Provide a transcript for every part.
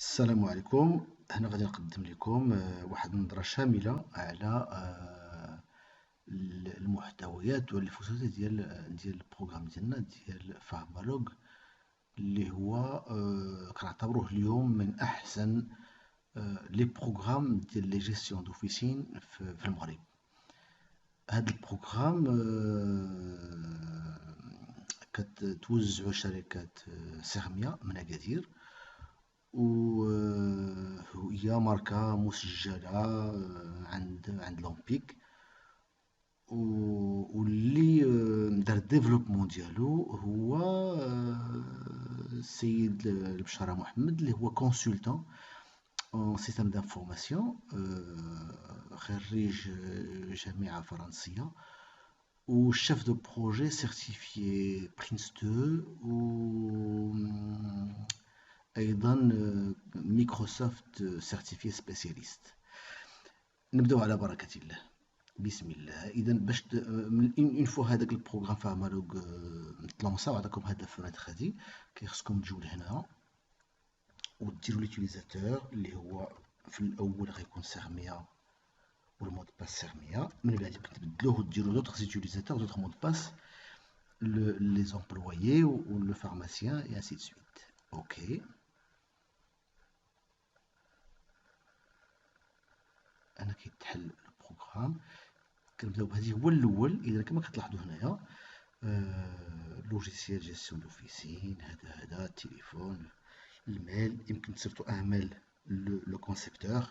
السلام عليكم. هنا غادي نقدم لكم واحد النظرة شاملة على المحتويات والفصوصات ديال البروغرام ديالنا ديال فهمالوج، اللي هو كنعتبروه اليوم من أحسن لي بروغرام ديال لي جيستيون دوفيسين في المغرب. هاد البروغرام كتوزعو شركة سيرميا من أكادير، وهي ماركة مسجلة عند لومبيك، واللي دار الديفلوبمون ديالو هو السيد البشارة محمد، اللي هو كونسلتان اون سيستم دانفورماسيون، خريج جامعة فرنسية، وشيف دو بروجي سيرتيفيي برينس 2، و ايضا مايكروسوفت سيرتيفيي سبيسياليست. نبداو على بركة الله. بسم الله. اذا باش اون فوا هذاك البروغرام فهمالوج تلونسا وعطاكم هاد الفونيتر هادي، كيخصكم تجيو لهنا وديروا ليوتيليزاتور اللي هو في الاول غيكون سيرميا والمود باس سيرميا، من بعد تبدلوه وديروا دوطخ يوتيليزاتور دوطخ مود باس، لي زومبلويي و لو فارماسيان اي انسي دو سويت. اوكي، انا كيتحل البروغرام. كنبداو بهذه هو الاول. اذا كما كتلاحظوا هنايا لوجيسيال جيستيون دوفيسين، هذا التليفون، الميل، يمكن تصيفطوا اعمال لو كونسيبتور،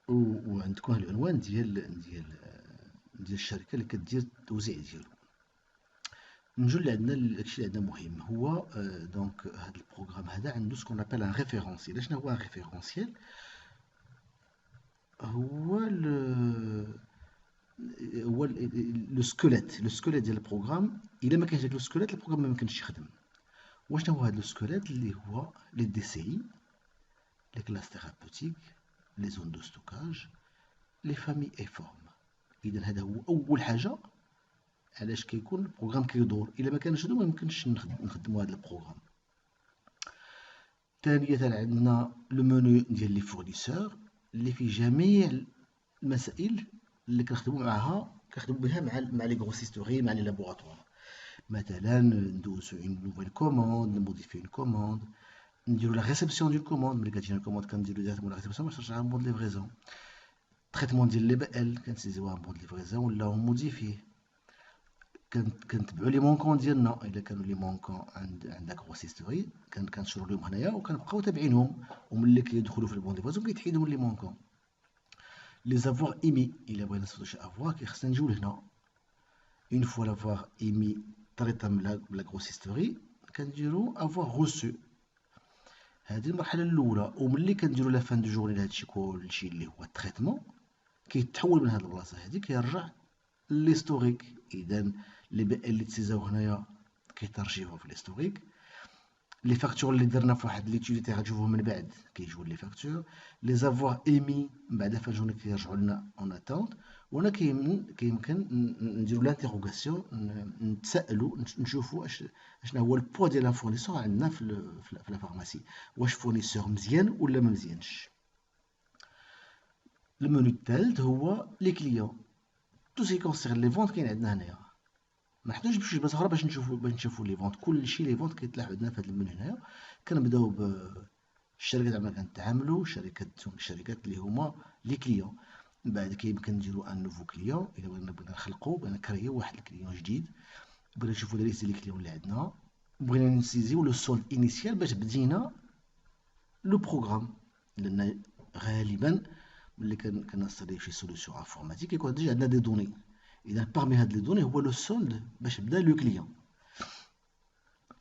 وعندكم العنوان ديال الشركه اللي كدير التوزيع ديالو. نجو اللي عندنا داكشي اللي عندنا مهم هو دونك هذا البروغرام هذا عنده سكون ابل ان ريفيرونسيال. شنو هو ان ريفيرونسيال؟ هو هو لو سكوليت ديال البروغرام. الا ما كانش هذا لو سكوليت البروغرام ما يمكنش يخدم. وشنو هو هذا لو سكوليت؟ اللي هو لي دي سي اي، لي كلاس ثيرابوتيك، لي زون دو ستوكاج، لي فامي اي فورم. اذا هذا هو اول حاجه علاش كيكون البروغرام كيدور. الا ما كانش هادو ما يمكنش نخدموا هذا البروغرام. ثانيا عندنا لو منو ديال لي فورنيسور، اللي فيه جميع المسائل اللي كنخدموا بها مع لي غروسيستوري، مع لي لابوغاتوار. مثلا ندوزو اون نوفيل كوموند، نموديفي اون كوموند، نديرو لا ريسبسيون ديال الكوموند. ملي كتجينا الكوموند كنديرو ديريكتومون لا ريسبسيون باش ترجعها بون دو ليفريزون. تريتمون ديال لي بي ال كنسيزيوها بون دو ليفريزون ولا موديفيه. كنتبعو لي مونكون ديالنا، الا كانوا لي مونكون عند لا غروسيستوري كنشرو لهم هنايا وكنبقاو تابعينهم، وملي كيدخلوا في البون ديفريزون كيتحيدوا من لي مونكون. لي زافوار ايمي، الا بغينا نصيفطو شي افوار كيخصنا نجيو لهنا. اون فوا لافوار ايمي طريطه من لا غروسيستوري كنديرو افوار غوسو. هذه المرحله الاولى. وملي كنديرو لا فان دو جورني لهادشي كلشي اللي هو التريتمون، كيتحول من هاد البلاصه هادي كيرجع للهيستوريك. اذا لي بي اللي تسيزاو هنايا كيترجيوها في الهيستوريك. لي فاكتور اللي درنا في واحد ليتيليتي غتشوفوهم من بعد كيجيو لي فاكتور. لي زافوار ايمي من بعد فان جورني كيرجعوا لنا اون اتونت. وهنا كيمكن نديرو لانتيغوغاسيون، نتسائلوا نشوفوا اشنا هو البوا ديال الفورنيسور عندنا في لا فارماسي، واش فورنيسور مزيان ولا ما مزيانش. المنيو الثالث هو لي كليون. تو سي كونسيرن لي فونت كاين عندنا هنايا. ما نحتاجوش بشي بلاصه اخرى باش نشوفوا لي فونت. كلشي لي فونت كيطلع عندنا في هذا المنيو هنايا. كنبداو بالشركات اللي كنتعاملوا، شركات اللي هما لي كليون. من بعد كيمكن نديرو ان نوفو كليون. الا بغينا نخلقو، بغينا نكريو واحد الكليون جديد، بغينا نشوفو لا ليست ديال الكليون اللي عندنا، بغينا نسيزيو لو سولد انيسيال باش بدينا لو بروغرام. لان غالبا ملي كنستخدمو شي سوليسيون انفورماتيك كيكون ديجا عندنا دي دوني. اذا بارمي هاد لي دوني هو لو سولد باش بدا لو كليون.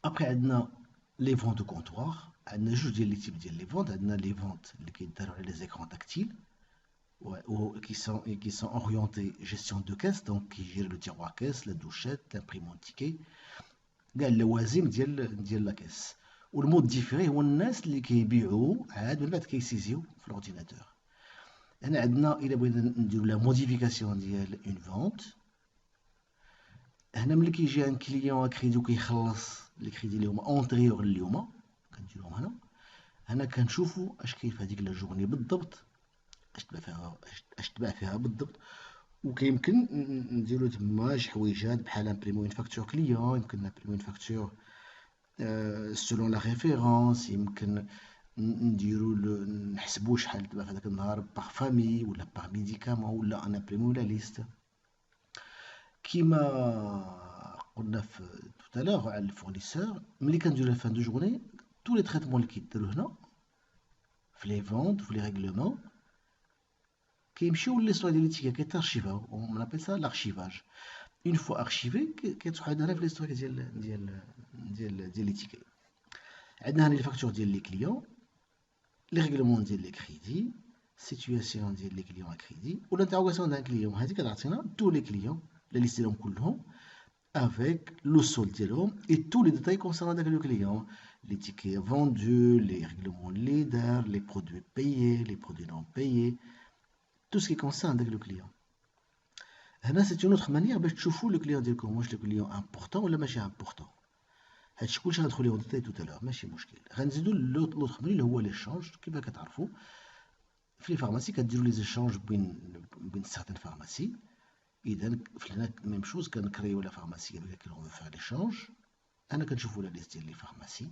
ابخي عندنا لي فونت دو كونطوار. عندنا جوج ديال لي تيب ديال لي فونت. عندنا لي فونت اللي كيدارو على لي زيكرون تاكتيل qui sont orientés gestion de caisse, donc qui gèrent le tiroir caisse, la douchette, l'imprimante ticket, كاع اللوازم ديال لا كيس. والمود ديفيري هو الناس اللي كيبيعوا عاد من بعد كيسيزيو في الاورديناتور. هنا عندنا الا بغينا نديرو لا موديفيكاسيون ديال اون فونت. هنا ملي كيجي ان كليون كريدي وكيخلص لي كريدي اللي هما اونتيريور لليوم كنديروهم هنا. هنا كنشوفوا اش كاين في هذيك لا جورني بالضبط، اش تباع فيها بالضبط. وكيمكن نديرو تما شي حويجات بحال امبريمو اون فاكتور كليون، يمكن امبريمو اون فاكتور سولون لا ريفيرونس، يمكن نديرو نحسبو شحال تباع في هذاك النهار باغ فامي ولا باغ ميديكامون، ولا ان امبريمو لا ليست. كيما قلنا في توتالور على الفورنيسور، ملي كنديرو لا فان دو جورني تو لي تريتمون اللي كيديرو هنا في لي فونت وفي لي ريغلومون كيمشيو ليستوار ديال ليتيكا كيتارشيفاو، اون ابيل سا لارشيفاج. اون فوا ارشيفي كيتصبح عندنا في ليستوار ديال ليتيكا. عندنا هنا لي فاكتور ديال لي كليون، لي ريغلومون ديال لي كريدي، سيتوياسيون ديال لي كليون كريدي، والانتروغاسيون دان كليون. هذه كتعطينا تو لي كليون لا ليست ديالهم كلهم avec le solde ديالهم et tous les détails concernant داك le client, les tickets vendus, les règlements leaders, les produits payés, les produits non payés, tout ce qui concerne داك le client. هنا c'est une autre manière باش تشوفوا le client ديالكم واش le client important ولا ماشي important. هادشي كلشي غندخل ليه ديتاي tout à l'heure ماشي مشكل. غنزيدو لوطخ ماني اللي هو ليشانج. كيف كتعرفوا في لي فارماسي كديروا لي زيشانج بين سيغتان فارماسي. اذا فلنا ميم شوز كنكريو لا فارماسي avec laquelle on veut faire l'échange. انا كنشوفوا لا ليست ديال لي فارماسي.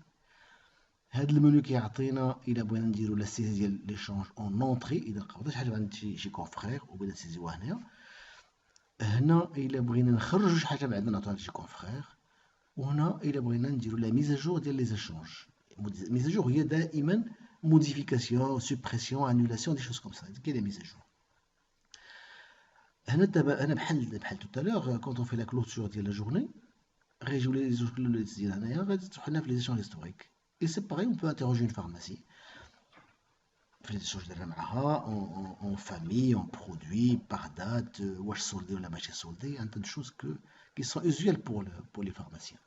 هاد المنيو كيعطينا الا بغينا نديرو لا سيزي ديال ليشانج اون اونطري، اذا قبضنا شي حاجه عند شي كونفرير وبغينا نسيزيوها هنايا. هنا الا بغينا نخرجوا شي حاجه بعدنا نعطيوها لشي كونفرير. وهنا الا بغينا نديرو لا ميزاجور ديال لي زيشانج. ميزاجور هي دائما موديفيكاسيون، سوبريسيون، انولاسيون، دي شوز كوم سا. كاين لا ميزاجور. هنا دابا انا بحال توتالور كونط اون في لا كلوتور ديال لا جورني غيجيو لي زوج اللي تسجيل هنايا غادي تروح لنا في لي زيشونج هيستوريك. اي سي باغي اون بو انتروجي اون فارماسي في لي زيشونج درنا معاها اون فامي، اون برودوي، باغ دات، واش سولدي ولا ماشي سولدي. ان تان شوز كي سون اوزيال بور لي فارماسيان.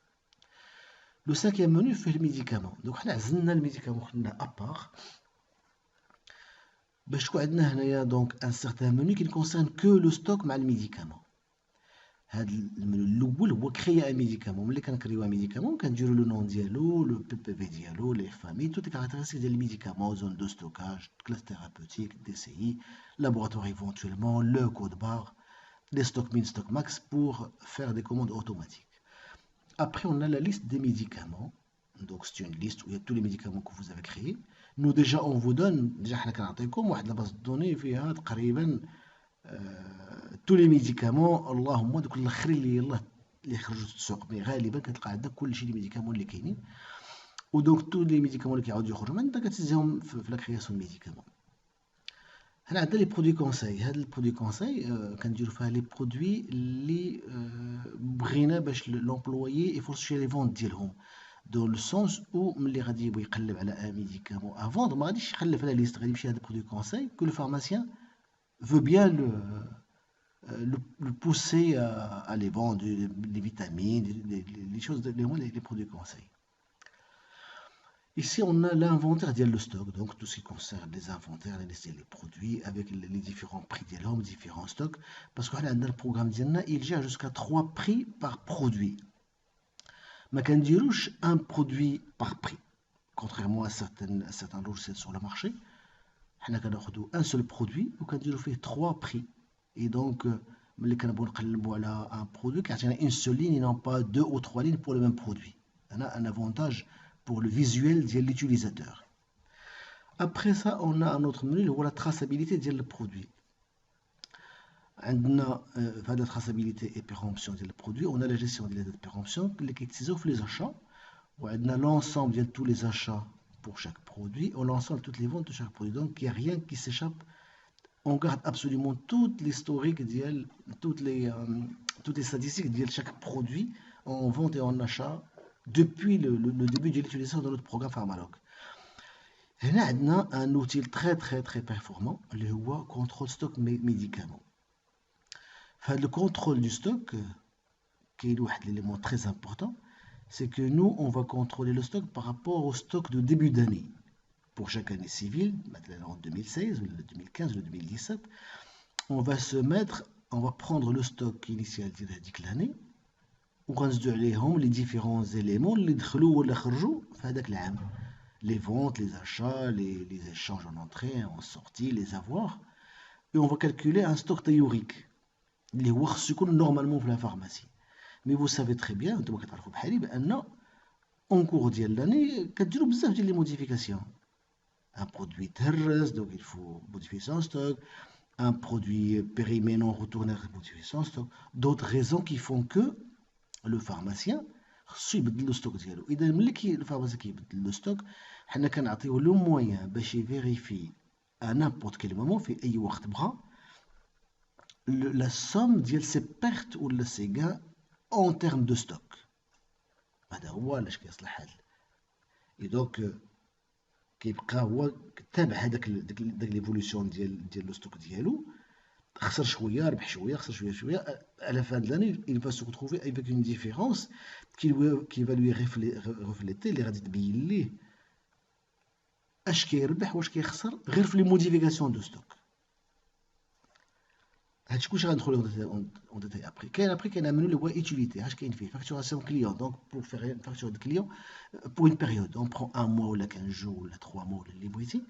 لو سانكيام منيو فيه الميديكامون. دونك حنا عزلنا الميديكامون خدناه ابار باش تكون عندنا هنايا دونك ان سيغتان منيو كي كونسيرن كو لو ستوك مع الميديكامون. هاد المنيو الاول هو كريا ان ميديكامون. ملي كنكريو ان ميديكامون كنديرو لو نون ديالو، لو بي بي في ديالو، لي فامي، توت لي كاركتيرستيك ديال الميديكامون، زون دو ستوكاج، كلاس ثيرابوتيك، دي سي اي، لابوراتوار ايفونتويلمون، لو كود بار، les stock min, stock max pour faire des commandes automatiques. Après, on a la liste des médicaments. Donc, c'est une liste où il y a tous les médicaments que vous avez créés. Nous, déjà, on vous donne, déjà, on a la base de données, tous les médicaments. اللهم دوك الاخرين اللي يلاه اللي خرجوا في السوق، مي غالبا كتلقى عندك كلشي لي ميديكامون اللي كاينين. ودونك تو لي ميديكامون اللي كيعاودوا يخرجوا من عندك كتسيهم في لا كرياسيون ميديكامون. هنا عندنا لي برودوي كونساي. هاد البرودوي كونساي كنديرو فيها لي برودوي اللي بغينا باش لومبلويي يفرص شي لي فونت ديالهم، دو لو سونس او ملي غادي يبغي يقلب على ان ميديكامون افوندر ما غاديش يقلب على ليست، غادي يمشي هاد البرودوي كونساي كو لو فارماسيان veut bien le pousser à les vendre, les vitamines, les choses, les produits conseils. Ici, on a l'inventaire de le stock, donc tout ce qui concerne les inventaires, les produits, avec les différents prix de l'homme, différents stocks. Parce que là, dans le programme d'Yanna, il gère jusqu'à 3 prix par produit. Mais quand on dit un produit par prix, contrairement à certains logiciels sur le marché, on a un seul produit, ou quand on fait 3 prix. Et donc, ملي كنبغيو نقلبوا على ان برودوي كيعطينا اون سول لين et non pas 2 ou 3 lignes pour le même produit. هنا un avantage pour le visuel ديال l'utilisateur. Après ça, on a un autre menu اللي هو la traçabilité ديال البرودوي. عندنا في هذا traçabilité et péremption ديال البرودوي، on a la gestion ديال هاد البيرامبسيون اللي كيتسيزو في les achats. وعندنا l'ensemble ديال tous les achats pour chaque produit, ou l'ensemble de toutes les ventes de chaque produit. Donc il n'y a rien qui s'échappe. On garde absolument toute l'historique, toutes les statistiques de chaque produit en vente et en achat depuis le début de l'utilisation de notre programme Pharmalog. Et là, on a un outil très performant, le contrôle stock médicaments. Le contrôle du stock, qui est un élément très important, c'est que nous, on va contrôler le stock par rapport au stock de début d'année. Pour chaque année civile, maintenant en 2016, le 2015, le 2017, on va prendre le stock initial de l'année, on va les différents éléments اللي دخلوا ولا خرجوا في هذاك العام. les ventes, les achats, les échanges en entrée, en sortie, les avoirs. Et on va calculer un stock théorique. اللي هو خصو يكون نورمالمون في لا فارماسي. مي vous savez très bien, نتوما كتعرفوا بحالي بان اون كور ديال لاني كديروا بزاف ديال لي موديفيكاسيون. Un produit terrestre, donc il faut modifier son stock. Un produit périmé non retourné, modifier son stock. D'autres raisons qui font que le pharmacien خصو يبدل لو ستوك ديالو. اذا ملي الفارماسي كيبدل لو ستوك حنا كنعطيو لو موان باش يفيريفي à n'importe quel moment في اي وقت بغا la somme ديال سي بيرت ولا سي غان en termes de stock. هذا هو علاش كيصلح الحال. اي دونك كيبقى هو تابع هذاك ليفولوسيون ديال لو ستوك ديالو. خسر شويه ربح شويه خسر شويه à la fin de l'année il va se retrouver avec une différence qui va lui refléter اللي غادي تبين ليه اش كيربح واش كيخسر غير في لي موديفيكاسيون دو ستوك. هادشي كلشي غندخلو اون ديتاي ابري. كاين عملوا اللي هو ايتيليتي. اش كاين فيه فاكتوراسيون كليون. دونك بور فيغ اون فاكتور دو كليون بور اون بيريود اون برون ان موا ولا 15 جور ولا 3 موا ولا اللي بغيتي.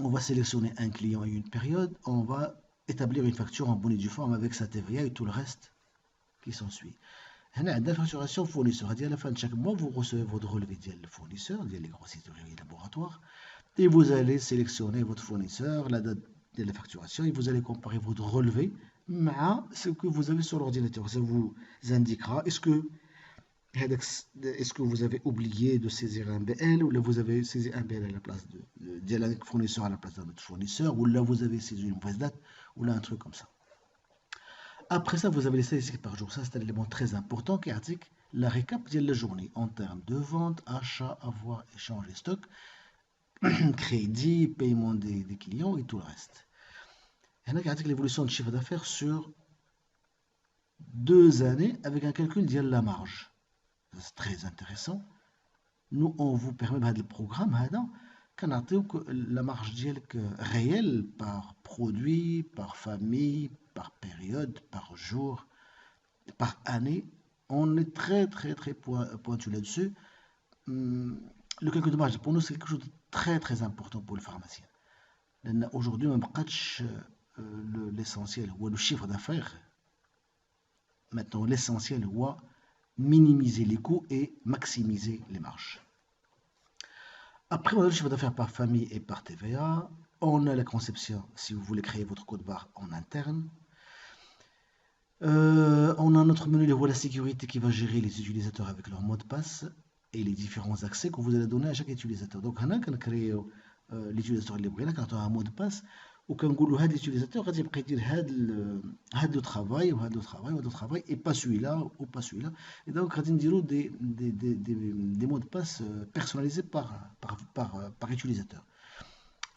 On va sélectionner un client et une période, on va établir une facture en bonne et due forme avec sa TVA et tout le reste qui s'ensuit. هنا عندنا facturation fournisseur. À la fin de chaque mois, vous recevez votre relevé de fournisseur, les grossisseries et laboratoires, et vous allez sélectionner votre fournisseur, la date de la facturation, et vous allez comparer votre relevé à ce que vous avez sur l'ordinateur. Ça vous indiquera est-ce que vous avez oublié de saisir un BL ou là vous avez saisi un BL à la place de un fournisseur à la place d'un autre fournisseur ou là vous avez saisi une mauvaise date ou là un truc comme ça. Après ça, vous avez les statistiques par jour. Ça, c'est un élément très important qui indique la récap de la journée en termes de vente, achat, avoir, échange et stock, crédit, paiement des clients et tout le reste. Il y a l'évolution de chiffre d'affaires sur 2 années avec un calcul de la marge. C'est très intéressant. Nous, on vous permet de le programme la marge réelle par produit, par famille, par période, par jour, par année. On est très très très pointu là-dessus. Le calcul de marge pour nous c'est quelque chose de très très important pour le pharmacien. Aujourd'hui, l'essentiel ou le chiffre d'affaires. Maintenant, l'essentiel est minimiser les coûts et maximiser les marges. Après, on a le chiffre d'affaires par famille et par TVA. On a la conception, si vous voulez créer votre code barre en interne. On a notre menu de la sécurité qui va gérer les utilisateurs avec leur mot de passe et les différents accès que vous allez donner à chaque utilisateur. Donc, on a créé l'utilisateur qui a un mot de passe. وكنقولوا هذا اليوتيليزاتور غادي يبقى يدير هذا لو طرافاي وهذا لو طرافاي وهذا لو طرافاي اي با سويلا او با سويلا. اي دونك غادي نديروا des mots de passe personnalisés par utilisateur.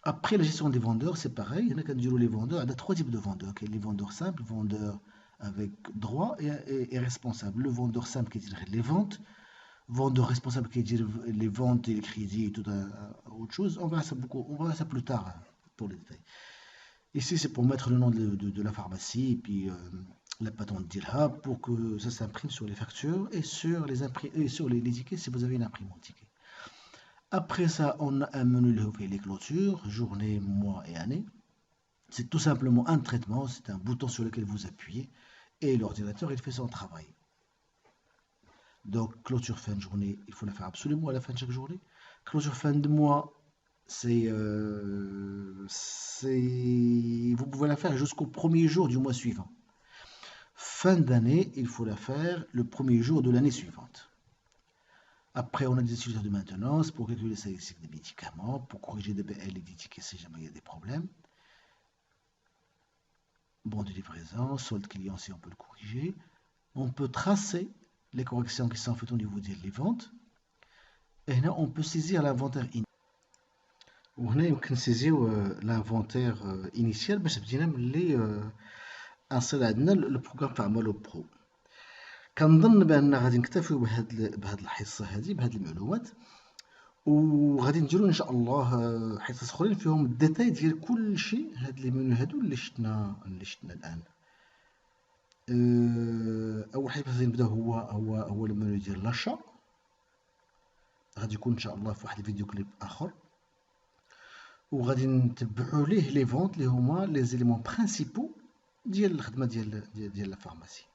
Après la gestion des vendeurs, c'est pareil. Il y a les vendeurs. Il y a 3 types de vendeurs. Les vendeurs simples, vendeurs avec droit et responsables. Le vendeur simple qui dit les ventes, vendeur responsable qui dit les ventes et les crédits et tout autre chose. On verra ça plus tard pour les détails. Ici, c'est pour mettre le nom de la pharmacie et puis la patente d'ILHA pour que ça s'imprime sur les factures et sur les tickets si vous avez une imprimante ticket. Après ça, on a un menu les clôtures, journée, mois et année. C'est tout simplement un traitement, c'est un bouton sur lequel vous appuyez et l'ordinateur il fait son travail. Donc, clôture fin de journée, il faut la faire absolument à la fin de chaque journée. Clôture fin de mois, vous pouvez la faire jusqu'au premier jour du mois suivant. Fin d'année, il faut la faire le premier jour de l'année suivante. Après, on a des utilisateurs de maintenance pour calculer les statistiques des médicaments, pour corriger des BL et des tickets si jamais il y a des problèmes. Bon de livraison, solde client si on peut le corriger. On peut tracer les corrections qui sont faites au niveau des ventes. Et là, on peut saisir l'inventaire initial. وهنا يمكن نسيزيو لانفونتير انيسيال باش بدينا ملي انصيل عندنا البروغرام تاع مالو برو. كنظن بان غادي نكتفيو بهاد الحصه هذه بهاد المعلومات وغادي نديرو ان شاء الله حصص اخرين فيهم الديتاي ديال كل شيء هاد لي منيو هادو اللي شفنا الان. اول حاجه غادي نبداو هو المنيو ديال لاشا. غادي يكون ان شاء الله في واحد الفيديو كليب اخر، وغادي نتبعوا ليه لي فونت اللي هما لي زيليمون برينسيپو ديال الخدمه ديال لا فارماسي.